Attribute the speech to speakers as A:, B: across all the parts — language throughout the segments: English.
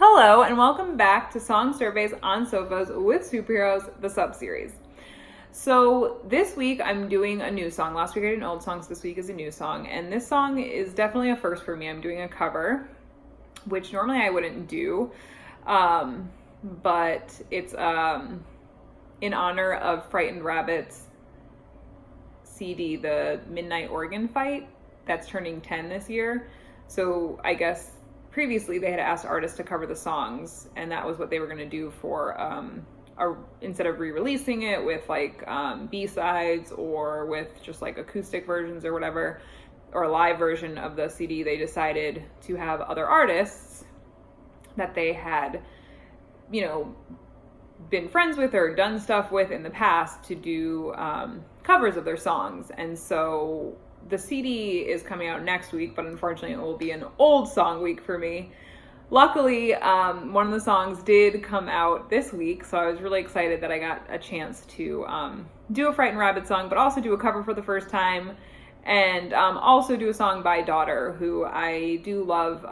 A: Hello, and welcome back to Song Surveys on Sofas with Superheroes, the sub-series. So this week I'm doing a new song. Last week I did an old song, so this week is a new song. And this song is definitely a first for me. I'm doing a cover, which normally I wouldn't do. But it's in honor of Frightened Rabbit's CD, the Midnight Organ Fight, that's turning 10 this year. So I guess previously they had asked artists to cover the songs, and that was what they were going to do for instead of re-releasing it with like B-sides or with just like acoustic versions or whatever, or a live version of the CD, they decided to have other artists that they had, been friends with or done stuff with in the past to do covers of their songs. And so the CD is coming out next week, but unfortunately it will be an old song week for me. Luckily, one of the songs did come out this week, so I was really excited that I got a chance to do a Frightened Rabbit song, but also do a cover for the first time, and also do a song by Daughter, who I do love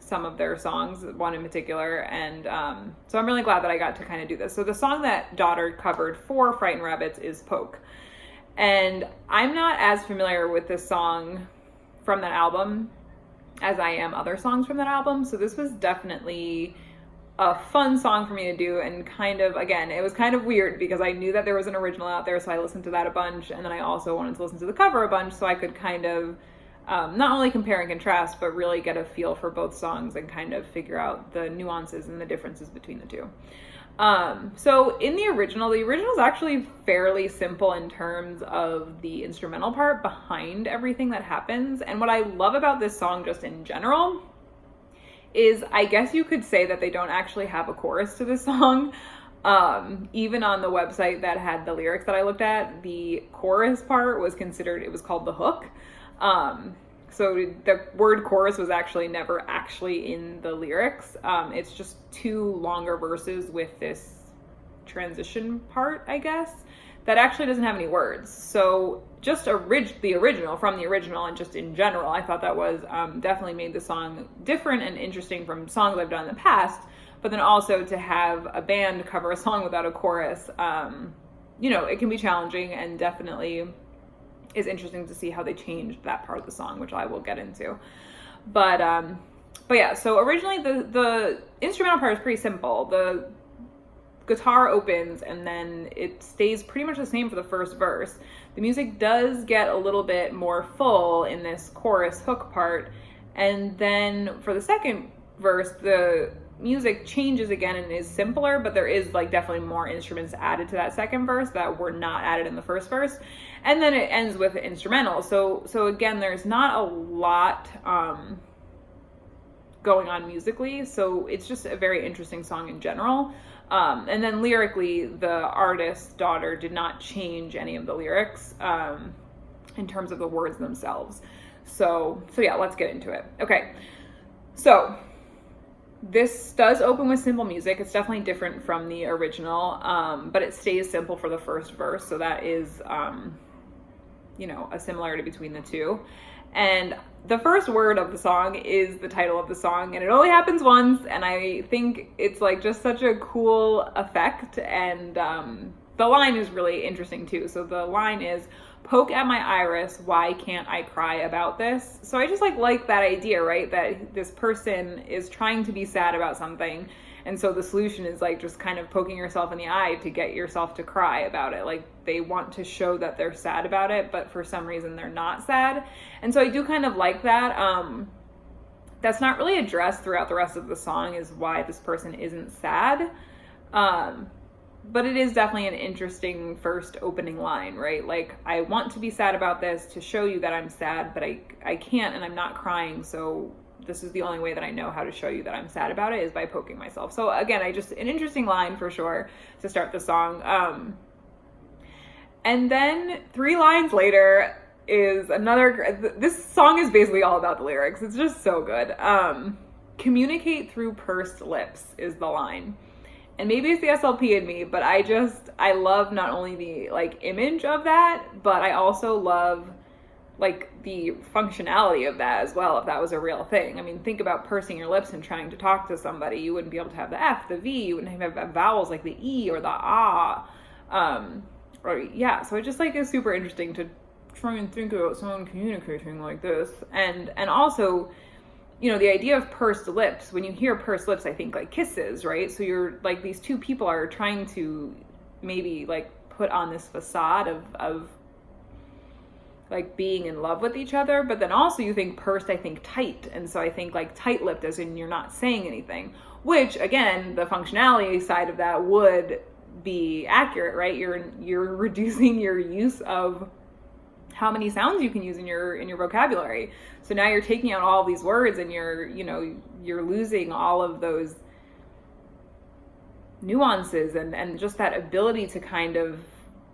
A: some of their songs, one in particular, and so I'm really glad that I got to kind of do this. So the song that Daughter covered for Frightened Rabbits is Poke. And I'm not as familiar with this song from that album as I am other songs from that album. So this was definitely a fun song for me to do, and kind of, again, it was kind of weird because I knew that there was an original out there, so I listened to that a bunch, and then I also wanted to listen to the cover a bunch so I could kind of not only compare and contrast, but really get a feel for both songs and kind of figure out the nuances and the differences between the two. So in the original is actually fairly simple in terms of the instrumental part behind everything that happens. And what I love about this song just in general is, I guess you could say that they don't actually have a chorus to this song. Even on the website that had the lyrics that I looked at, the chorus part was called the hook. So the word chorus was actually never actually in the lyrics. It's just two longer verses with this transition part, I guess, that actually doesn't have any words. So just the original and just in general, I thought that was definitely made the song different and interesting from songs I've done in the past. But then also to have a band cover a song without a chorus, it can be challenging, and definitely is interesting to see how they changed that part of the song, which I will get into. But yeah, so originally the instrumental part is pretty simple. The guitar opens and then it stays pretty much the same for the first verse. The music does get a little bit more full in this chorus hook part, and then for the second verse, the music changes again and is simpler, but there is like definitely more instruments added to that second verse that were not added in the first verse. And then it ends with instrumental. So again, there's not a lot going on musically. So it's just a very interesting song in general. And then lyrically, the artist, Daughter, did not change any of the lyrics in terms of the words themselves. So yeah, let's get into it. Okay, so this does open with simple music. It's definitely different from the original, but it stays simple for the first verse. So that is, a similarity between the two. And the first word of the song is the title of the song, and it only happens once. And I think it's like just such a cool effect. And the line is really interesting too. So the line is, "Poke at my iris, why can't I cry about this?" So I just like that idea, right? That this person is trying to be sad about something, and so the solution is like just kind of poking yourself in the eye to get yourself to cry about it. Like they want to show that they're sad about it, but for some reason they're not sad. And so I do kind of like that. That's not really addressed throughout the rest of the song, is why this person isn't sad. But it is definitely an interesting first opening line, right? Like, I want to be sad about this to show you that I'm sad, but I can't, and I'm not crying. So this is the only way that I know how to show you that I'm sad about it, is by poking myself. So again, an interesting line for sure to start the song. And then 3 lines later is this song is basically all about the lyrics. It's just so good. "Communicate through pursed lips" is the line. And maybe it's the SLP in me, but I love not only the like image of that, but I also love like the functionality of that as well, if that was a real thing. I mean, think about pursing your lips and trying to talk to somebody. You wouldn't be able to have the F, the V, you wouldn't have vowels like the E or the ah. So it just like is super interesting to try and think about someone communicating like this. And also, you know, the idea of pursed lips, when you hear pursed lips, I think like kisses, right? So you're like, these two people are trying to maybe like put on this facade of like being in love with each other, but then also you think pursed, I think tight. And so I think like tight-lipped as in you're not saying anything, which again, the functionality side of that would be accurate, right? You're reducing your use of how many sounds you can use in your vocabulary. So now you're taking out all these words and you're losing all of those nuances and just that ability to kind of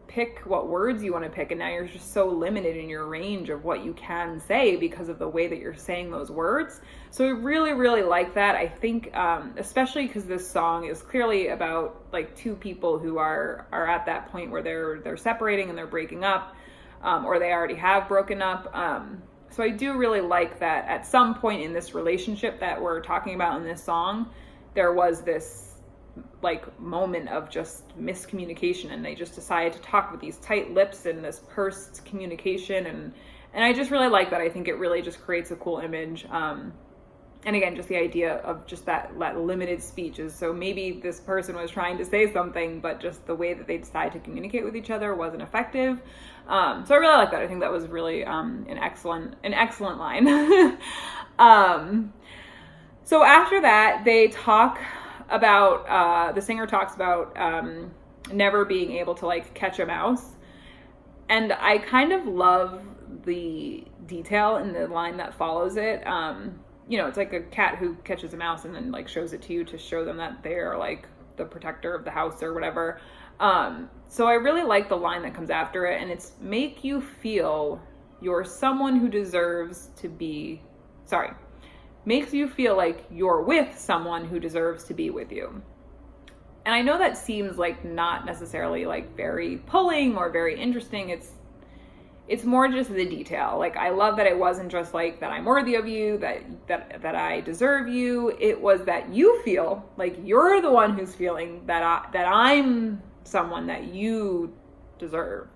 A: pick what words you want to pick, and now you're just so limited in your range of what you can say because of the way that you're saying those words. So I really, really like that. I think especially because this song is clearly about like two people who are at that point where they're separating and they're breaking up, or they already have broken up. So I do really like that at some point in this relationship that we're talking about in this song, there was this like moment of just miscommunication, and they just decided to talk with these tight lips and this pursed communication, and I just really like that. I think it really just creates a cool image, and again, just the idea of just that limited speech is, so maybe this person was trying to say something, but just the way that they decided to communicate with each other wasn't effective. So I really like that. I think that was really an excellent line. So after that, they talk about the singer talks about never being able to like catch a mouse, and I kind of love the detail in the line that follows it. You know, it's like a cat who catches a mouse and then like shows it to you to show them that they're like the protector of the house or whatever. So I really like the line that comes after it, and it's make you feel you're someone who deserves to be makes you feel like you're with someone who deserves to be with you. And I know that seems like not necessarily like very pulling or very interesting. It's more just the detail. Like, I love that it wasn't just like that I'm worthy of you, that I deserve you. It was that you feel like you're the one who's feeling that I'm someone that you deserve.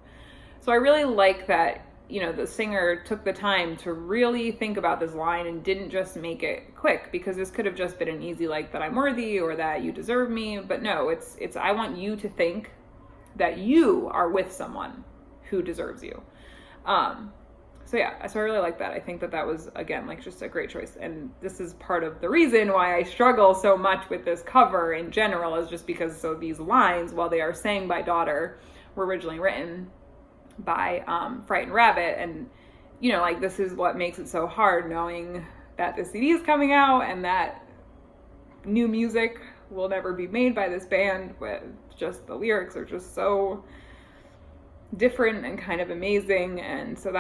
A: So I really like that, you know, the singer took the time to really think about this line and didn't just make it quick, because this could have just been an easy like that I'm worthy or that you deserve me. But no, it's I want you to think that you are with someone who deserves you. So I really like that. I think that was, again, like just a great choice. And this is part of the reason why I struggle so much with this cover in general, is just because these lines, while they are sang by Daughter, were originally written by Frightened Rabbit. And, you know, like, this is what makes it so hard, knowing that the CD is coming out and that new music will never be made by this band, but just the lyrics are just so different and kind of amazing. And so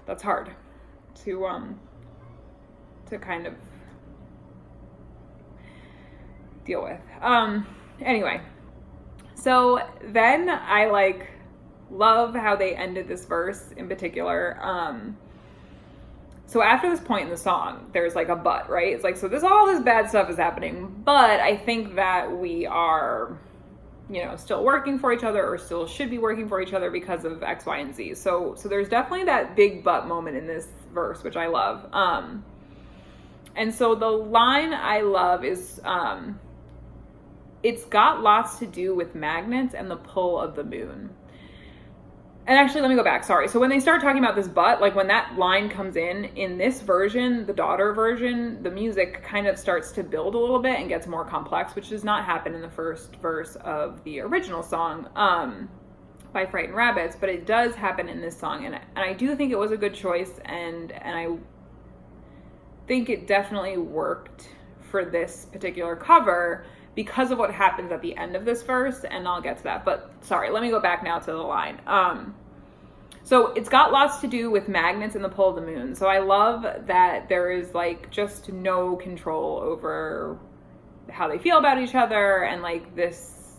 A: that's hard to kind of deal with. Anyway, so then I love how they ended this verse in particular. So after this point in the song, there's like a but, right? It's like, so all this bad stuff is happening, but I think that we are, you know, still working for each other, or still should be working for each other because of X, Y, and Z. So there's definitely that big but moment in this verse, which I love. And so the line I love is, it's got lots to do with magnets and the pull of the moon. And actually, let me go back. Sorry. So when they start talking about this but, like when that line comes in this version, the Daughter version, the music kind of starts to build a little bit and gets more complex, which does not happen in the first verse of the original song by Frightened Rabbits, but it does happen in this song. And I do think it was a good choice, and I think it definitely worked for this particular cover because of what happens at the end of this verse, and I'll get to that. But sorry, let me go back now to the line. So it's got lots to do with magnets and the pull of the moon. So I love that there is like just no control over how they feel about each other, and like this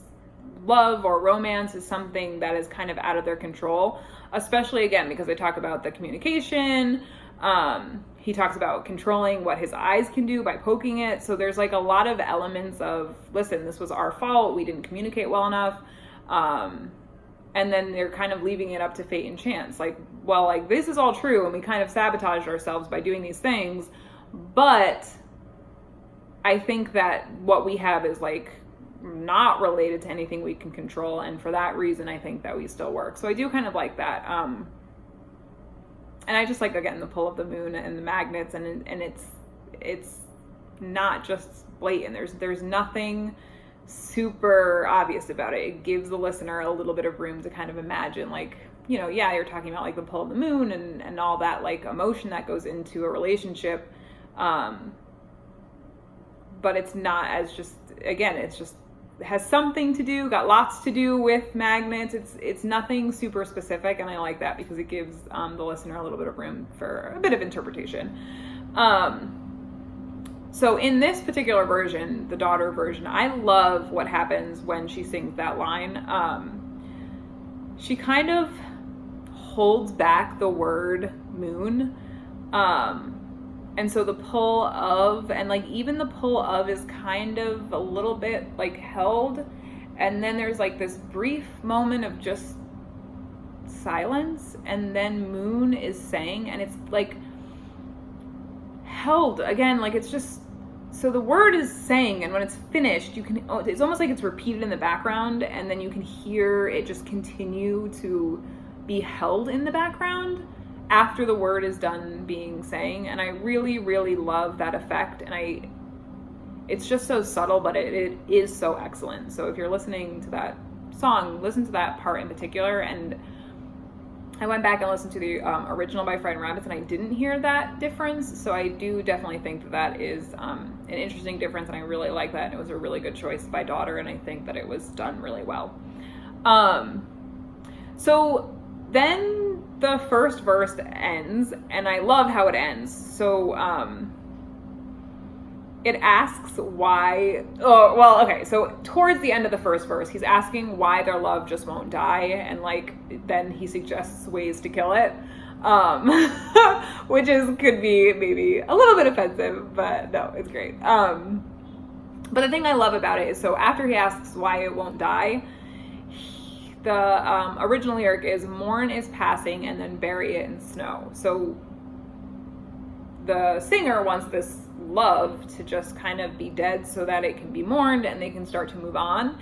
A: love or romance is something that is kind of out of their control, especially again because they talk about the communication. He talks about controlling what his eyes can do by poking it. So there's like a lot of elements of, listen, this was our fault, we didn't communicate well enough. And then they're kind of leaving it up to fate and chance. Like, well, like this is all true and we kind of sabotaged ourselves by doing these things, but I think that what we have is like not related to anything we can control, and for that reason I think that we still work. So I do kind of like that. And I just like, again, the pull of the moon and the magnets, and it's not just blatant. There's nothing super obvious about it. It gives the listener a little bit of room to kind of imagine, like, you know, yeah, you're talking about like the pull of the moon and all that like emotion that goes into a relationship. But it's not as just, again, it's just has something to do, got lots to do with magnets. It's nothing super specific, and I like that because it gives the listener a little bit of room for a bit of interpretation. So in this particular version, the daughter version, I love what happens when she sings that line. She kind of holds back the word moon. And so the pull of, and like even the pull of is kind of a little bit like held. And then there's like this brief moment of just silence. And then moon is sang, and it's like held again. Like it's just, so the word is sang, and when it's finished, you can, it's almost like it's repeated in the background. And then you can hear it just continue to be held in the background after the word is done being sang. And I really, really love that effect. And it's just so subtle, but it is so excellent. So if you're listening to that song, listen to that part in particular. And I went back and listened to the original by Fried Rabbits, and I didn't hear that difference. So I do definitely think that is an interesting difference, and I really like that. And it was a really good choice by Daughter, and I think that it was done really well. So then the first verse ends, and I love how it ends. So it asks why, so towards the end of the first verse, he's asking why their love just won't die, and like then he suggests ways to kill it, which could be maybe a little bit offensive, but no, it's great. But the thing I love about it is, so after he asks why it won't die, the original lyric is, mourn is passing and then bury it in snow. So the singer wants this love to just kind of be dead so that it can be mourned and they can start to move on.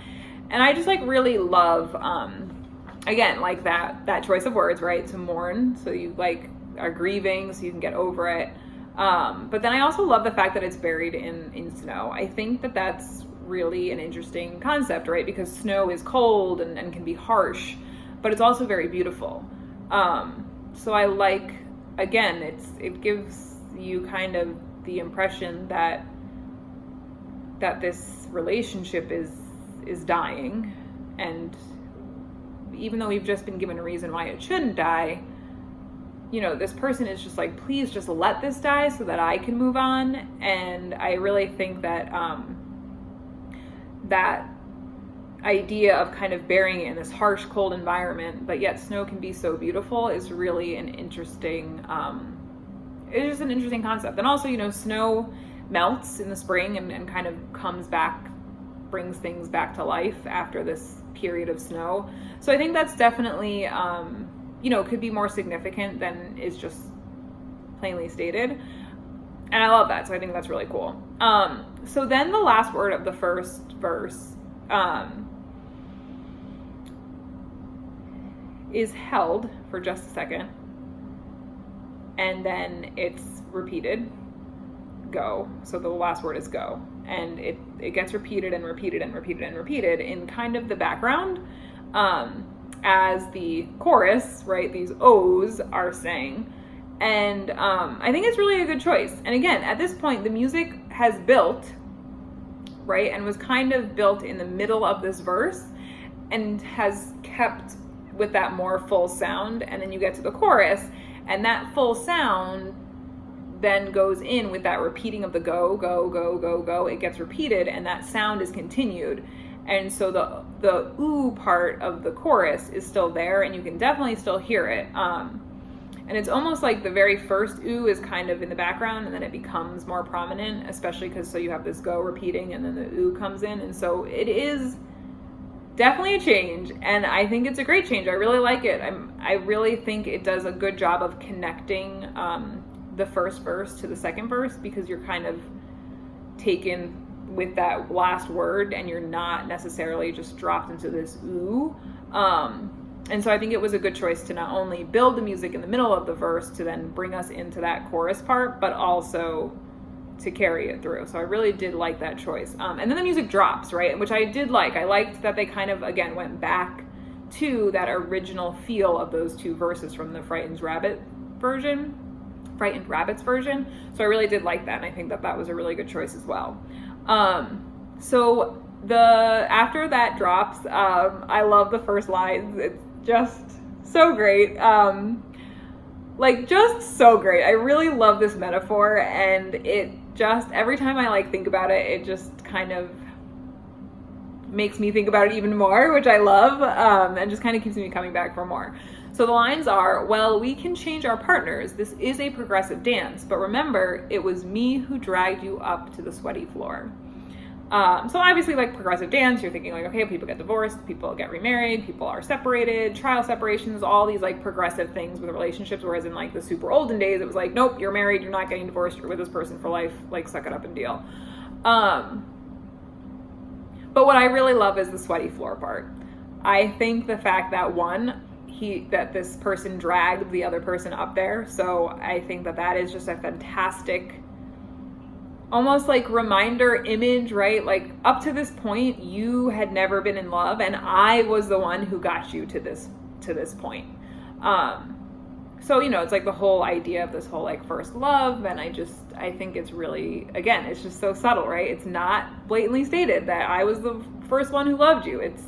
A: And I just like really love, again, like that choice of words, right? To mourn, so you like are grieving so you can get over it. But then I also love the fact that it's buried in snow. I think that that's really an interesting concept, right? Because snow is cold and can be harsh, but it's also very beautiful. So I like, again, it gives you kind of the impression that this relationship is dying, and even though we've just been given a reason why it shouldn't die, you know, this person is just like, please just let this die so that I can move on. And I really think that that idea of kind of burying it in this harsh, cold environment, but yet snow can be so beautiful, is really an interesting, it's just an interesting concept. And also, you know, snow melts in the spring and kind of comes back, brings things back to life after this period of snow. So I think that's definitely, you know, could be more significant than is just plainly stated. And I love that. So I think that's really cool. So then the last word of the first verse is held for just a second. And then it's repeated, go. So the last word is go. And it gets repeated and repeated and repeated and repeated in kind of the background as the chorus, right, these O's are sang. And I think it's really a good choice. And again, at this point, the music has built, right, and was kind of built in the middle of this verse and has kept with that more full sound. And then you get to the chorus, and that full sound then goes in with that repeating of the go, go, go, go, go. It gets repeated, and that sound is continued. And so the ooh part of the chorus is still there, and you can definitely still hear it. And it's almost like the very first ooh is kind of in the background, and then it becomes more prominent, especially because so you have this go repeating, and then the ooh comes in. And so it is definitely a change, and I think it's a great change. I really like it. I really think it does a good job of connecting the first verse to the second verse, because you're kind of taken with that last word, and you're not necessarily just dropped into this ooh. And so I think it was a good choice to not only build the music in the middle of the verse to then bring us into that chorus part, but also to carry it through. So I really did like that choice. And then the music drops, right? Which I did like. I liked that they kind of, again, went back to that original feel of those two verses from the Frightened Rabbits version. So I really did like that. And I think that that was a really good choice as well. So after that drops, I love the first lines. It's just so great. Just so great. I really love this metaphor, and it just, every time I think about it, it just kind of makes me think about it even more, which I love, and just kind of keeps me coming back for more. So the lines are, well, we can change our partners. This is a progressive dance, but remember, it was me who dragged you up to the sweaty floor. So obviously, progressive dance, you're thinking okay, people get divorced, people get remarried, people are separated, trial separations, all these progressive things with relationships. Whereas in the super olden days, it was nope, you're married, you're not getting divorced, you're with this person for life, suck it up and deal. But what I really love is the sweaty floor part. I think the fact that that this person dragged the other person up there. So I think that is just a fantastic, almost reminder image, right? Up to this point, you had never been in love, and I was the one who got you to this point. So, it's the whole idea of this whole first love. And I think it's really, again, it's just so subtle, right? It's not blatantly stated that I was the first one who loved you. It's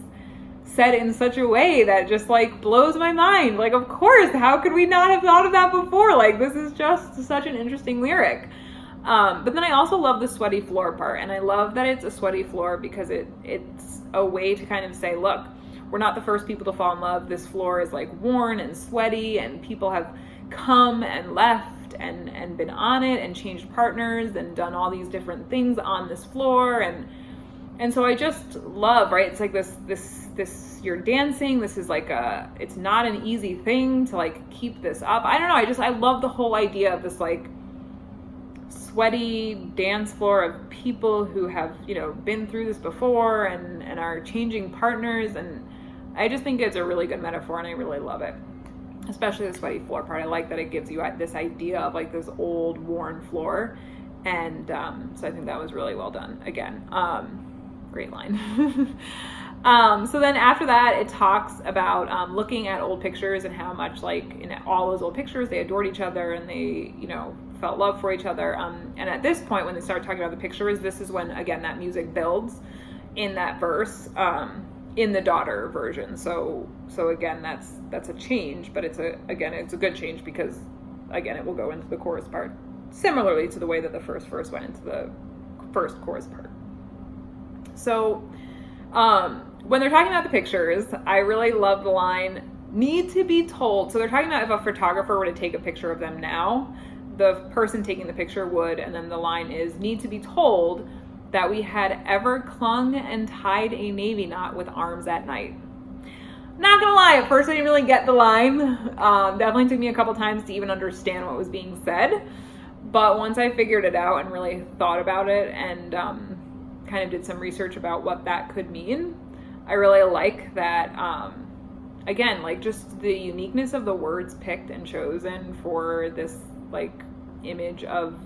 A: said in such a way that just blows my mind. Of course, how could we not have thought of that before? This is just such an interesting lyric. But then I also love the sweaty floor part, and I love that it's a sweaty floor because it's a way to kind of say, look, we're not the first people to fall in love. This floor is worn and sweaty, and people have come and left and been on it and changed partners and done all these different things on this floor. And so I just love, right? It's this you're dancing. This is it's not an easy thing to keep this up. I don't know. I love the whole idea of this sweaty dance floor of people who have, been through this before and are changing partners. And I just think it's a really good metaphor, and I really love it, especially the sweaty floor part. I like that it gives you this idea of this old worn floor. And so I think that was really well done. Again, great line. So then after that, it talks about looking at old pictures and how much in all those old pictures they adored each other and they, felt love for each other. And at this point, when they start talking about the pictures, this is when, again, that music builds in that verse in the daughter version. So again, that's a change, but it's a good change because, again, it will go into the chorus part similarly to the way that the first verse went into the first chorus part. So when they're talking about the pictures, I really love the line, need to be told. So they're talking about if a photographer were to take a picture of them now, the person taking the picture would, and then the line is, need to be told that we had ever clung and tied a navy knot with arms at night. Not gonna lie, at first I didn't really get the line. Definitely took me a couple times to even understand what was being said. But once I figured it out and really thought about it and kind of did some research about what that could mean, I really like that, again, just the uniqueness of the words picked and chosen for this image of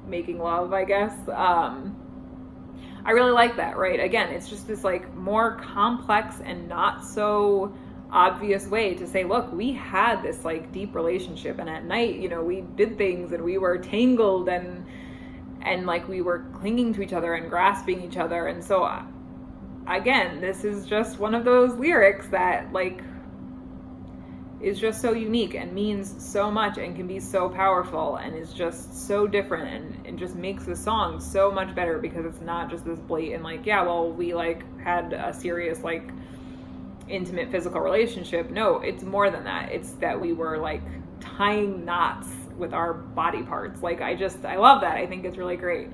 A: making love, I guess. I really like that, right? Again, it's just this more complex and not so obvious way to say, look, we had this deep relationship, and at night, we did things and we were tangled and we were clinging to each other and grasping each other. And so again, this is just one of those lyrics that is just so unique and means so much and can be so powerful and is just so different, and it just makes the song so much better because it's not just this blatant like, yeah, well, we like had a serious like intimate physical relationship. No, it's more than that. It's that we were like tying knots with our body parts. Like I love that. I think it's really great.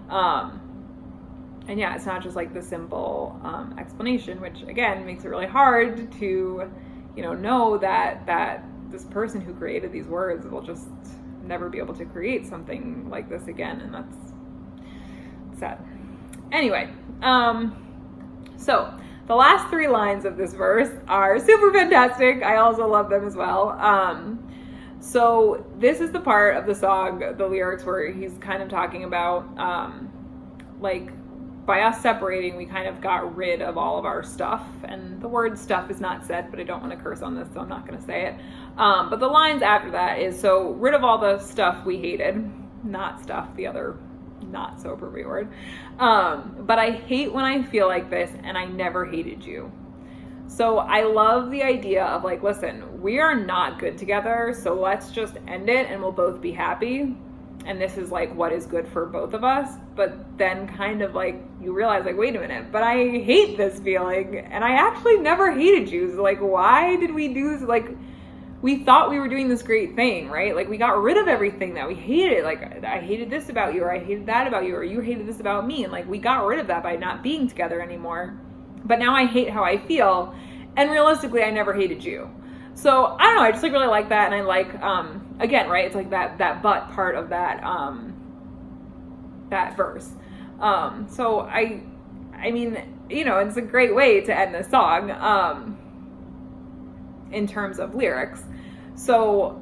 A: And yeah, it's not just like the simple explanation, which again makes it really hard to, know that this person who created these words will just never be able to create something like this again, and that's sad. Anyway, so the last 3 lines of this verse are super fantastic. I also love them as well. So this is the part of the song, the lyrics, where he's kind of talking about like, by us separating, we kind of got rid of all of our stuff. And the word stuff is not said, but I don't want to curse on this, so I'm not going to say it. But the lines after that is, so rid of all the stuff we hated. Not stuff, the other not so appropriate word. But I hate when I feel like this, and I never hated you. So I love the idea of like, listen, we are not good together, so let's just end it and we'll both be happy. And this is like what is good for both of us. But then kind of like you realize like, wait a minute, but I hate this feeling and I actually never hated you. So like, why did we do this? Like, we thought we were doing this great thing, right? Like we got rid of everything that we hated. Like I hated this about you, or I hated that about you, or you hated this about me. And like we got rid of that by not being together anymore. But now I hate how I feel. And realistically, I never hated you. So I don't know, I just like really like that. And I like, again, right, it's like that but part of that that verse. So I mean, it's a great way to end this song in terms of lyrics. So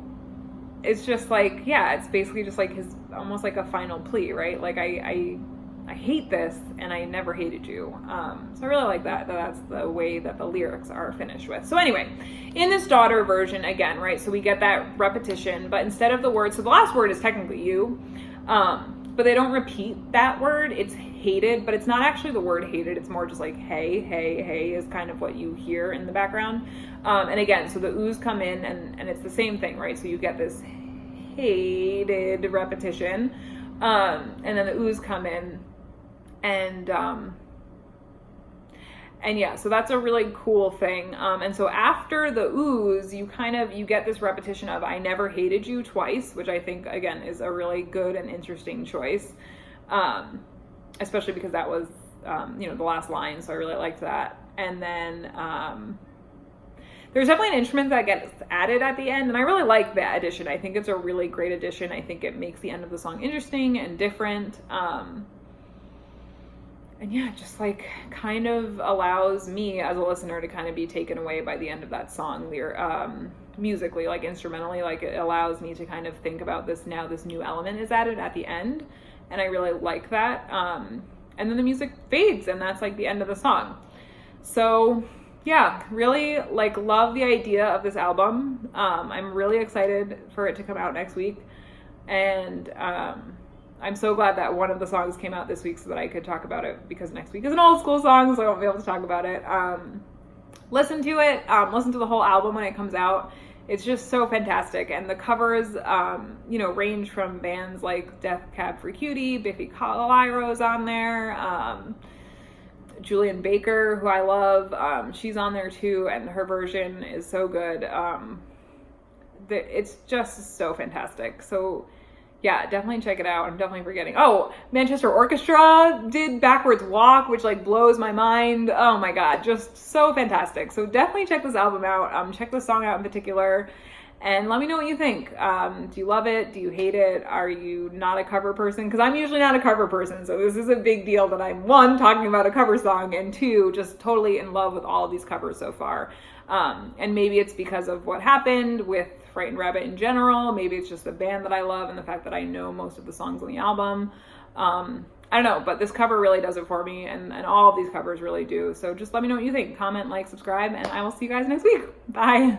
A: it's just like, yeah, it's basically just like his, almost like a final plea, right? Like I hate this and I never hated you. So I really like that that's the way that the lyrics are finished with. So anyway, in this Daughter version, again, right, so we get that repetition, but instead of the word, so the last word is technically you, but they don't repeat that word. It's hated, but it's not actually the word hated. It's more just like hey is kind of what you hear in the background. And again, so the oohs come in and it's the same thing, right? So you get this hated repetition, and then the oohs come in. And yeah, so that's a really cool thing. And so after the oohs, you get this repetition of I never hated you twice, which I think, again, is a really good and interesting choice. Especially because that was, the last line. So I really liked that. And then, there's definitely an instrument that gets added at the end. And I really like that addition. I think it's a really great addition. I think it makes the end of the song interesting and different. And yeah, just like kind of allows me as a listener to kind of be taken away by the end of that song, musically, like instrumentally, like it allows me to kind of think about this now. This new element is added at the end, and I really like that. And then the music fades, and that's like the end of the song. So yeah, really like love the idea of this album. I'm really excited for it to come out next week, and I'm so glad that one of the songs came out this week so that I could talk about it, because next week is an old school song, so I won't be able to talk about it. Listen to it. Listen to the whole album when it comes out. It's just so fantastic. And the covers, range from bands like Death Cab for Cutie, Biffy Clyro's on there, Julian Baker, who I love, she's on there too, and her version is so good. It's just so fantastic. So yeah, definitely check it out. I'm definitely forgetting. Oh, Manchester Orchestra did Backwards Walk, which like blows my mind. Oh my God, just so fantastic. So definitely check this album out. Check this song out in particular, and let me know what you think. Do you love it? Do you hate it? Are you not a cover person? Because I'm usually not a cover person, so this is a big deal that I'm, one, talking about a cover song, and two, just totally in love with all of these covers so far. And maybe it's because of what happened with Frightened Rabbit in general. Maybe it's just the band that I love and the fact that I know most of the songs on the album. I don't know, but this cover really does it for me, and all of these covers really do. So just let me know what you think. Comment, like, subscribe, and I will see you guys next week. Bye.